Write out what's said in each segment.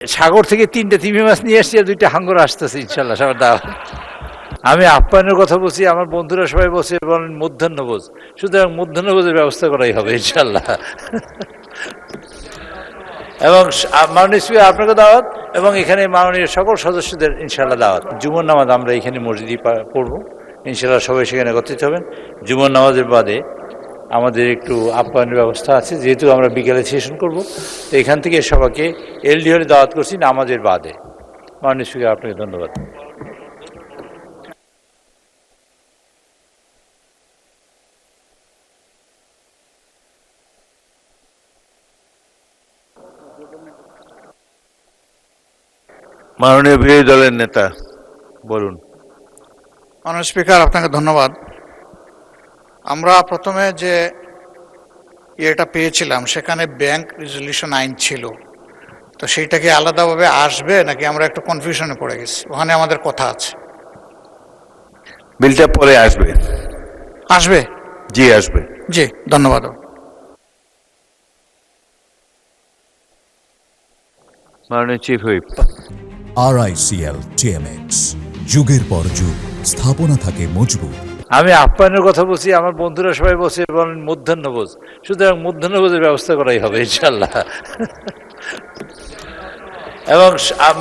সাগর থেকে 3টে তিমি মাছ নিয়ে আসছি আর 2টা হাঙ্গর আসতেছে ইনশাল্লাহ সবার দাওয়াত। আমি আপ্যায়নের কথা বলছি, আমার বন্ধুরা সবাই বলছে বলেন মধ্যাহ্নভোজ, সুতরাং মধ্যাহ্নভোজের ব্যবস্থা করাই হবে ইনশাল্লাহ। এবং মাননীয় স্পিকার আপনাকে দাওয়াত, এবং এখানে মাননীয় সকল সদস্যদের ইনশাল্লাহ দাওয়াত। জুমার নামাজ আমরা এখানে মসজিদে পড়বো ইনশাল্লাহ, সবাই সেখানে একত্রিত হবেন। জুমার নামাজের বাদে আমাদের একটু আপ্যায়নের ব্যবস্থা আছে, যেহেতু আমরা বিকেলে সেশন করব, তো এখান থেকে সবাইকে এলডি হলে দাওয়াত করছি নামাজের বাদে। মাননীয় স্পিকার আপনাকে ধন্যবাদ। মাননীয় বিরোধী দলের নেতা বলুন। মাননীয় স্পিকার আপনাকে ধন্যবাদ। আমরা প্রথমে যে ইয়েটা পেয়েছিলাম সেখানে ব্যাংক রেজলিউশন আইন ছিল, তো সেইটাকে আলাদাভাবে আসবে নাকি আমরা একটু কনফিউশনে পড়ে গেছি, ওখানে আমাদের কথা আছে। বিলটা পরে আসবে। আসবে? জি আসবে। জি ধন্যবাদ। মাননীয় চিফ হুইপ। RICL TMX, যুগের পর যুগ স্থাপনা থাকে মজবুত। আমি আপ্যায়নের কথা বলছি, আমার বন্ধুরা সবাই বলছে বলেন মধ্যাহ্নভোজ, সুতরাং মধ্যাহ্নভোজের ব্যবস্থা করাই হবে ইনশাল্লাহ। এবং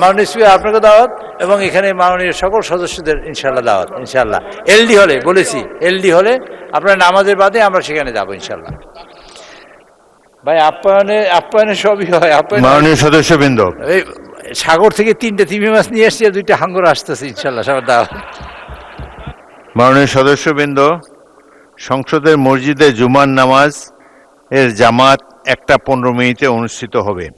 মাননীয় স্পিকার আপনাকে দাওয়াত, এবং এখানে মাননীয় সকল সদস্যদের ইনশাল্লাহ দাওয়াত ইনশাল্লাহ। এলডি হলে বলেছি, এলডি হলে আপনার নামাজের বাদে আমরা সেখানে যাবো ইনশাল্লাহ। ভাই আপ্যায়নে সবই হয়। মাননীয় সদস্যবৃন্দ, এই সাগর থেকে 3টে তিমি মাছ নিয়ে আসছি আর 2টা হাঙ্গর আসতেছে ইনশাল্লাহ সবার দাওয়াত। মাননীয় সদস্যবৃন্দ, সংসদের মসজিদে জুমার নামাজ এর জামাত 1টা 15 মিনিটে অনুষ্ঠিত হবে।